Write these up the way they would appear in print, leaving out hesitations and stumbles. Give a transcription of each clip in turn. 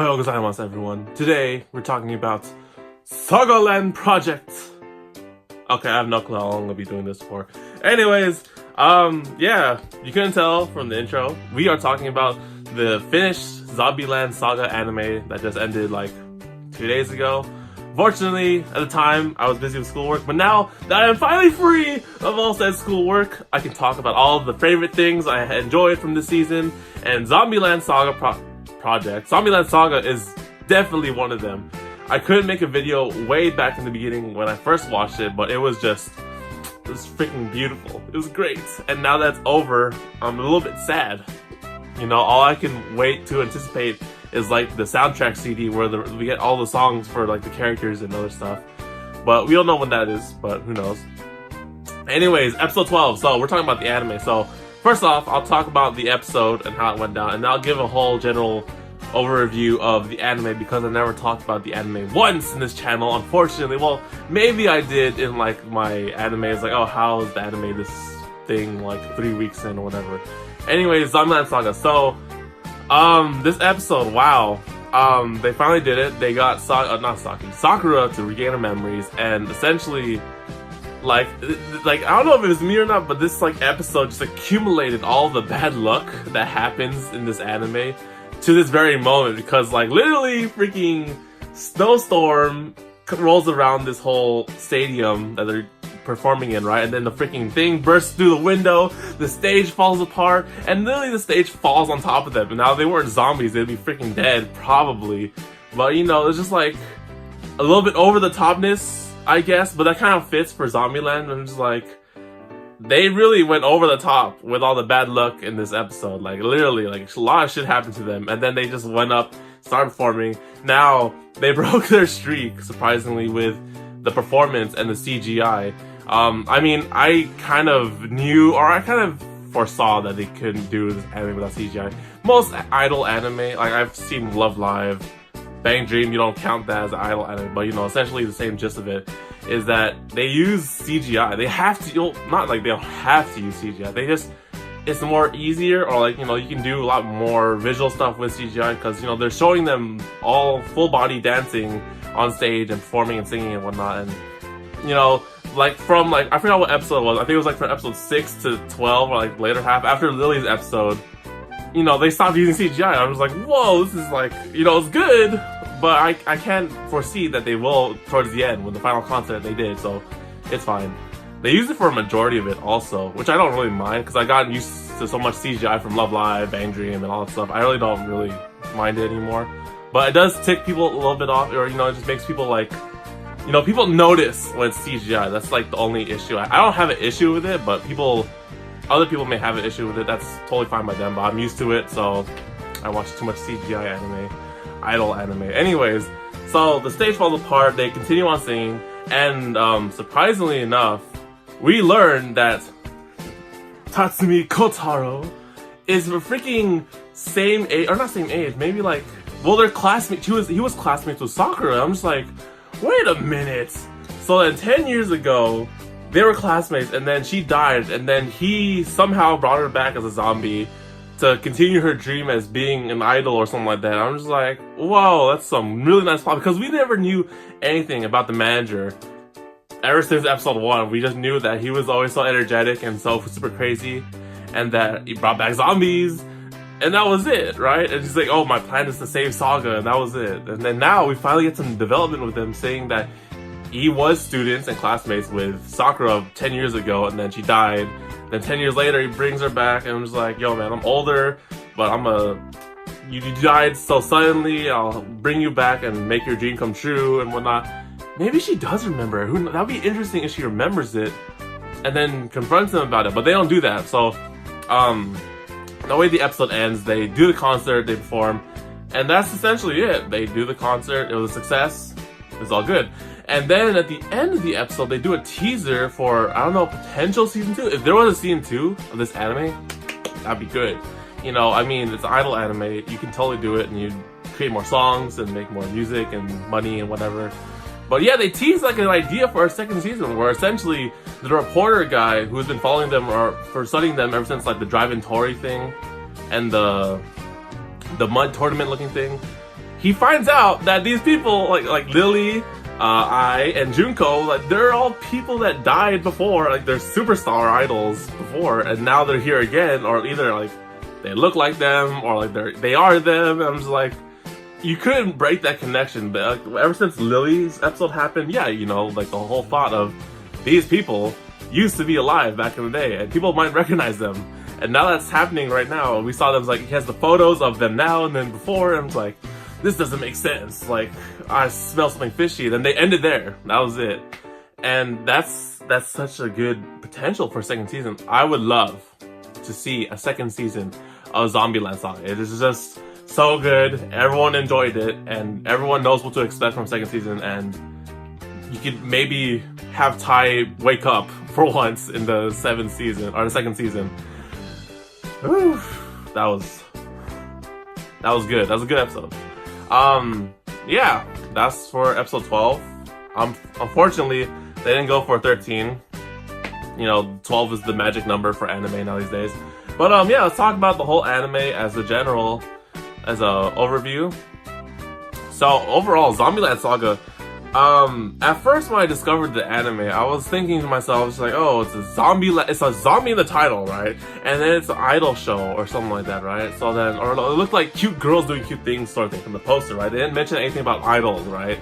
Ohayo gozaimasu, everyone. Today, we're talking about Zombieland Project. Okay, I have no clue how long I'm gonna be doing this for. Anyways, yeah, you couldn't tell from the intro. We are talking about the finished Zombieland Saga anime that just ended like 2 days ago. Fortunately, at the time, I was busy with schoolwork, but now that I am finally free of all said schoolwork, I can talk about all of the favorite things I enjoyed from this season, and Zombieland Saga project. Zombieland Saga is definitely one of them. I couldn't make a video way back in the beginning when I first watched it, but it was freaking beautiful. It was great. And now that's over, I'm a little bit sad. You know, all I can wait to anticipate is like the soundtrack CD where we get all the songs for like the characters and other stuff. But we don't know when that is, but who knows. Anyways, episode 12. So we're talking about the anime. So first off, I'll talk about the episode and how it went down, and I'll give a whole general overview of the anime because I never talked about the anime once in this channel, unfortunately. Well, maybe I did in like my animes, like, oh, how is the anime this thing like 3 weeks in or whatever. Anyways, Zombieland Saga. So, this episode, wow. They finally did it. They got Sakura to regain her memories, and essentially, like I don't know if it was me or not, but this like episode just accumulated all the bad luck that happens in this anime to this very moment, because like literally freaking snowstorm rolls around this whole stadium that they're performing in, right? And then the freaking thing bursts through the window, the stage falls apart, and literally the stage falls on top of them. And now if they weren't zombies, they'd be freaking dead, probably. But you know, it's just like a little bit over the topness, I guess, but that kind of fits for Zombieland. I'm just like, they really went over the top with all the bad luck in this episode. Like literally, like a lot of shit happened to them, and then they just went up, started performing. Now they broke their streak, surprisingly, with the performance and the CGI. I mean, I kind of knew, or I kind of foresaw that they couldn't do this anime without CGI. Most idol anime, like I've seen Love Live, Bang Dream, you don't count that as idol anime, but you know, essentially the same gist of it is that they use CGI. They have to, not like they don't have to use CGI, they just, it's more easier, or like, you know, you can do a lot more visual stuff with CGI because, you know, they're showing them all full body dancing on stage and performing and singing and whatnot. And, you know, like from like, I forgot what episode it was, I think it was like from episode 6 to 12 or like later half, after Lily's episode, you know, they stopped using CGI. I was like, whoa, this is like, you know, it's good, but I can't foresee that they will towards the end with the final concert they did, so it's fine. They used it for a majority of it also, which I don't really mind because I got used to so much CGI from Love Live, Bang Dream, and all that stuff. I really don't really mind it anymore. But it does tick people a little bit off, or, you know, it just makes people like, you know, people notice when it's CGI. That's like the only issue. I don't have an issue with it, but other people may have an issue with it. That's totally fine by them, but I'm used to it, so I watch too much CGI anime, idol anime. Anyways, so the stage falls apart, they continue on singing, and surprisingly enough, we learned that Tatsumi Kotaro is a freaking same age, or not same age, maybe like, well, they're classmates. He was classmates with Sakura. I'm just like, wait a minute. So then 10 years ago, they were classmates, and then she died, and then he somehow brought her back as a zombie to continue her dream as being an idol or something like that. I'm just like, whoa, that's some really nice plot, because we never knew anything about the manager. Ever since episode 1, we just knew that he was always so energetic and so super crazy, and that he brought back zombies, and that was it, right? And he's like, oh, my plan is to save Saga, and that was it. And then now we finally get some development with him, saying that he was students and classmates with Sakura 10 years ago, and then she died. Then 10 years later, he brings her back, and I'm just like, yo, man, I'm older, but you died so suddenly, I'll bring you back and make your dream come true and whatnot. Maybe she does remember. That'd be interesting if she remembers it and then confronts them about it, but they don't do that. So, the way the episode ends, they do the concert, they perform, and that's essentially it. They do the concert, it was a success, it's all good. And then at the end of the episode, they do a teaser for, I don't know, potential season 2. If there was a season 2 of this anime, that'd be good. You know, I mean, it's an idol anime, you can totally do it, and you create more songs and make more music and money and whatever. But yeah, they teased like an idea for a second season where essentially the reporter guy who's been following them or for studying them ever since like the drive-in Tori thing and the mud tournament looking thing, he finds out that these people, like Lily, Ai, and Junko, like they're all people that died before, like they're superstar idols before, and now they're here again, or either like they look like them, or like they are them. And I'm just like, you couldn't break that connection. But like, ever since Lily's episode happened, yeah, you know, like the whole thought of these people used to be alive back in the day, and people might recognize them. And now that's happening right now. We saw them, like, he has the photos of them now and then before, and I'm like, this doesn't make sense. Like, I smell something fishy. Then they ended there. That was it. And that's such a good potential for a second season. I would love to see a second season of Zombieland Saga. It is just so good. Everyone enjoyed it, and everyone knows what to expect from second season, and you could maybe have Tai wake up for once in the second season. Whew, that was good. That was a good episode. Yeah, that's for episode 12. Unfortunately, they didn't go for 13. You know, 12 is the magic number for anime now these days. But yeah, let's talk about the whole anime as a overview. So overall, Zombieland Saga. At first when I discovered the anime, I was thinking to myself, it's like, oh, it's a zombie in the title, right? And then it's an idol show or something like that, right? So then, or it looked like cute girls doing cute things sort of thing from the poster, right? They didn't mention anything about idols, right?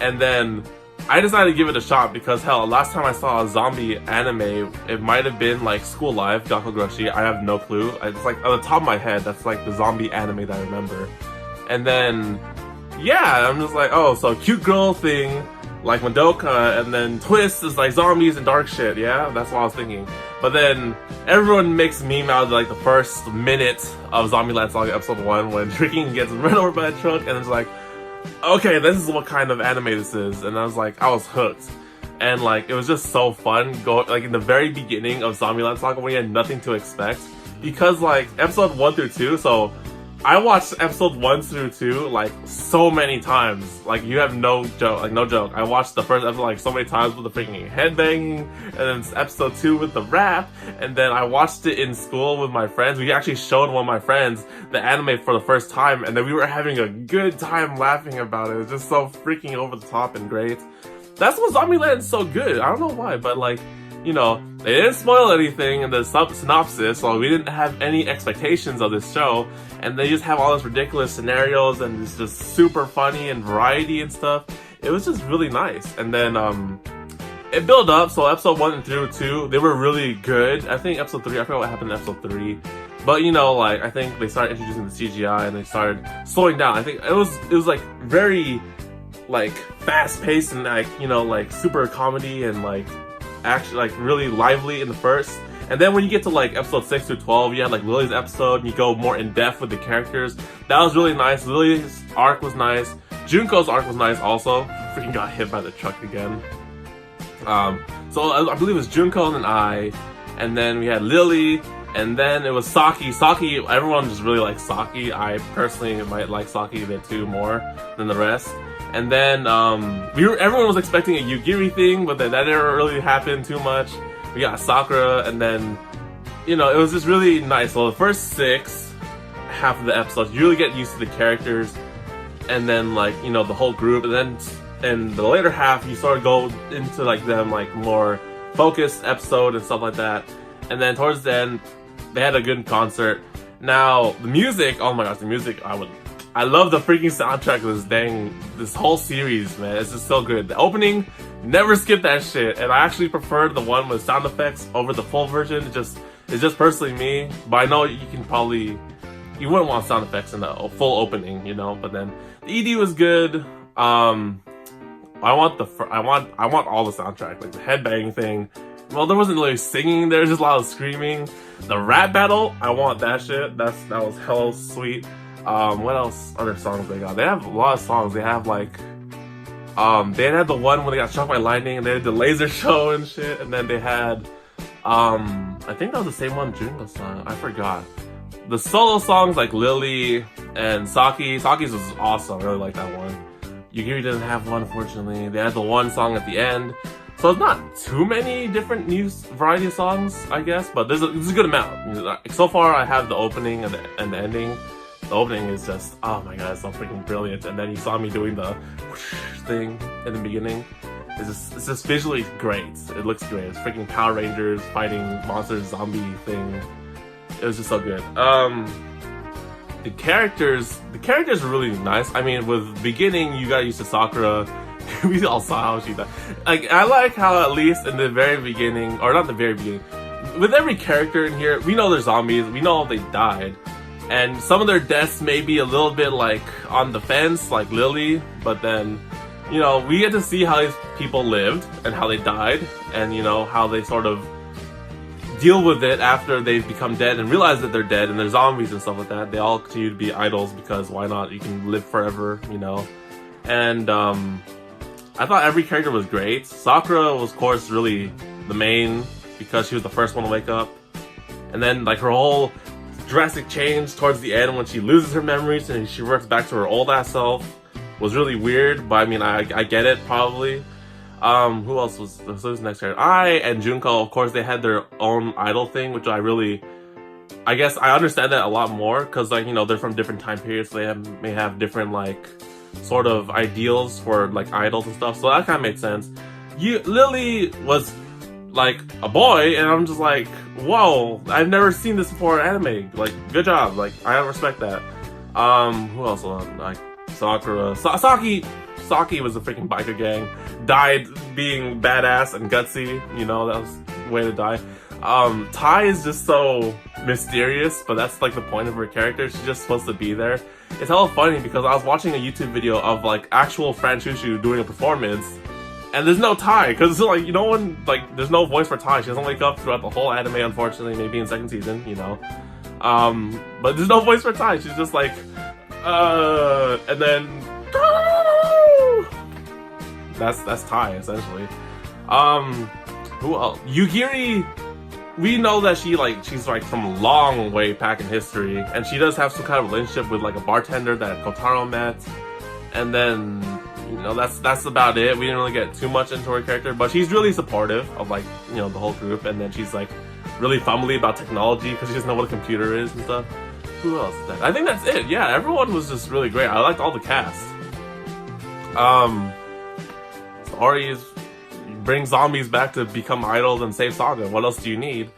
And then I decided to give it a shot because, hell, last time I saw a zombie anime, it might have been like School Life, Gakugoshi. I have no clue. It's like on the top of my head, that's like the zombie anime that I remember. And then, yeah, I'm just like, oh, so cute girl thing, like Madoka, and then twist is like zombies and dark shit, yeah? That's what I was thinking. But then everyone makes meme out of like the first minute of Zombieland Saga episode 1 when Drinking gets run over by a truck, and it's like, okay, this is what kind of anime this is. And I was hooked. And like, it was just so fun, like in the very beginning of Zombieland Saga when you had nothing to expect. Because like, episode 1 through 2, so I watched episode 1 through 2 like so many times. Like, you have no joke, like no joke. I watched the first episode like so many times with the freaking headbanging, and then episode 2 with the rap, and then I watched it in school with my friends. We actually showed one of my friends the anime for the first time, and then we were having a good time laughing about it. It was just so freaking over the top and great. That's what Zombieland is so good. I don't know why, but like, you know, they didn't spoil anything in the synopsis, so we didn't have any expectations of this show, and they just have all these ridiculous scenarios, and it's just super funny and variety and stuff. It was just really nice. And then it built up, so episode 1 and through 2, they were really good. I think episode 3, I forgot what happened in episode 3, but you know, like, I think they started introducing the CGI, and they started slowing down. I think it was like very like fast paced and like, you know, like super comedy and like actually like really lively in the first. And then when you get to like episode 6 through 12, you had like Lily's episode and you go more in depth with the characters. That was really nice. Lily's arc was nice. Junko's arc was nice also. Freaking got hit by the truck again. So I believe it was Junko and then Ai, and then we had Lily, and then it was Saki. Saki, everyone just really likes Saki. I personally might like Saki a bit too more than the rest. And then everyone was expecting a Yugiri thing, but then that didn't really happen too much. We got Sakura, and then, you know, it was just really nice. So the first 6, half of the episodes, you really get used to the characters, and then like, you know, the whole group, and then in the later half, you sort of go into like them like more focused episode and stuff like that. And then towards the end, they had a good concert. Now the music, oh my gosh, the music, I love the freaking soundtrack of this whole series, man. It's just so good. The opening, never skip that shit. And I actually prefer the one with sound effects over the full version. It's just personally me. But I know you wouldn't want sound effects in the full opening, you know. But then the ED was good. I want all the soundtrack, like the headbanging thing. Well, there wasn't really singing. There was just a lot of screaming. The rap battle, I want that shit. That was hella sweet. What else? Other songs they got? They have a lot of songs. They have like, they had the one when they got struck by lightning, and they had the laser show and shit. And then they had, I think that was the same one Junko song. I forgot. The solo songs like Lily and Saki's was awesome. I really like that one. Yugiri didn't have one, unfortunately. They had the one song at the end. So it's not too many different new variety of songs, I guess, but there's a good amount. So far, I have the opening and the ending. The opening is just, oh my god, it's so freaking brilliant. And then you saw me doing the whoosh thing in the beginning. It's just visually great. It looks great. It's freaking Power Rangers fighting monster zombie thing. It was just so good. The characters are really nice. I mean, with beginning, you got used to Sakura. We all saw how she died. Like, I like how at least in the very beginning, or not the very beginning, with every character in here, we know they're zombies. We know they died. And some of their deaths may be a little bit like on the fence, like Lily, but then, you know, we get to see how these people lived and how they died, and you know, how they sort of deal with it after they've become dead and realize that they're dead and they're zombies and stuff like that. They all continue to be idols because why not? You can live forever, you know. And I thought every character was great. Sakura was, of course, really the main because she was the first one to wake up. And then, like, her whole drastic change towards the end when she loses her memories and she reverts back to her old ass self was really weird, but I mean, I get it, probably. Who else was the next character? And Junko, of course, they had their own idol thing, which I guess I understand that a lot more, because, like, you know, they're from different time periods, so they may have different, like, sort of ideals for, like, idols and stuff, so that kind of made sense. Lily was, like, a boy, and I'm just like, whoa, I've never seen this before in anime. Like, good job, like, I respect that. Who else? Like, Sakura. Saki was a freaking biker gang. Died being badass and gutsy. You know, that was the way to die. Tai is just so mysterious, but that's like the point of her character. She's just supposed to be there. It's hella funny because I was watching a YouTube video of like actual FRANCHOUCHOU doing a performance, and there's no Tai, because like, no one, like, there's no voice for Tai. She doesn't wake up throughout the whole anime, unfortunately, maybe in second season, you know. But there's no voice for Tai. She's just like, and then that's Tai essentially. Who else? Yugiri, we know that she's like from a long way back in history, and she does have some kind of relationship with like a bartender that Kotaro met, and then, you know, that's about it. We didn't really get too much into her character, but she's really supportive of, like, you know, the whole group, and then she's like really fumbly about technology because she doesn't know what a computer is and stuff. Who else is that? I think that's it. Yeah, everyone was just really great. I liked all the cast. Stories, bring zombies back to become idols and save Saga. What else do you need?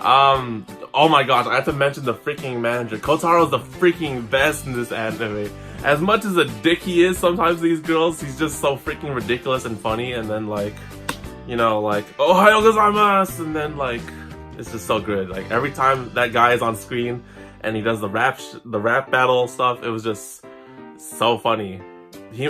Oh my gosh, I have to mention the freaking manager. Kotaro's the freaking best in this anime. As much as a dick he is sometimes, these girls, he's just so freaking ridiculous and funny, and then, like, you know, like, Ohayou gozaimasu, and then, like, it's just so good. Like, every time that guy is on screen and he does the rap battle stuff, it was just so funny. He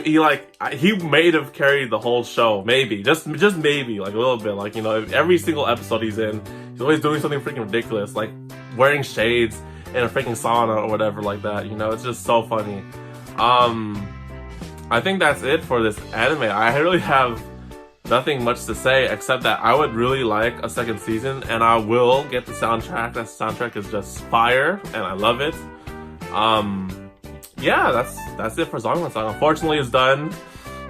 may have carried the whole show, maybe, just maybe, like, a little bit, like, you know, every single episode he's in, he's always doing something freaking ridiculous, like wearing shades in a freaking sauna or whatever like that, you know. It's just so funny. I think that's it for this anime. I really have nothing much to say except that I would really like a second season, and I will get the soundtrack. That soundtrack is just fire, and I love it. Yeah, that's it for Zombieland Saga. Unfortunately, it's done.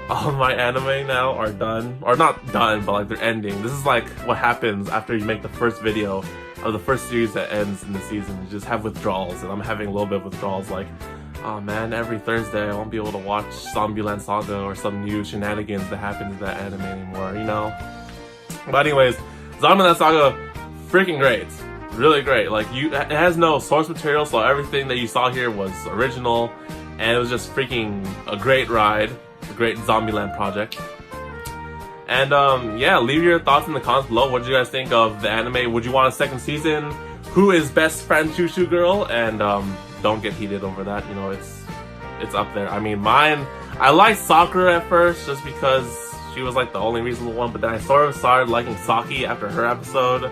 All of my anime now are done. Or not done, but like they're ending. This is like what happens after you make the first video of the first series that ends in the season. You just have withdrawals, and I'm having a little bit of withdrawals, like, oh man, every Thursday I won't be able to watch Zombieland Saga or some new shenanigans that happen in that anime anymore, you know? But anyways, Zombieland Saga, freaking great. Really great. Like, it has no source material, so everything that you saw here was original, and it was just freaking a great ride, a great Zombieland project. And yeah, leave your thoughts in the comments below. What did you guys think of the anime? Would you want a second season? Who is best FRANCHOUCHOU girl? And don't get heated over that, you know, it's up there. I mean, mine, I liked Sakura at first just because she was like the only reasonable one, but then I sort of started liking Saki after her episode.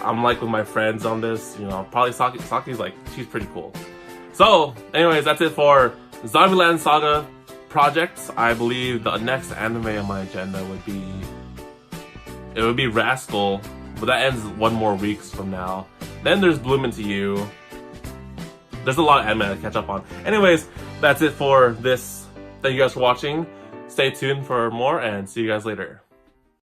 I'm like with my friends on this, you know, probably Saki's like, she's pretty cool. So, anyways, that's it for Zombieland Saga projects. I believe the next anime on my agenda would be Rascal, but that ends 1 more weeks from now. Then there's Bloom Into You. There's a lot of anime to catch up on. Anyways, that's it for this. Thank you guys for watching. Stay tuned for more, and see you guys later.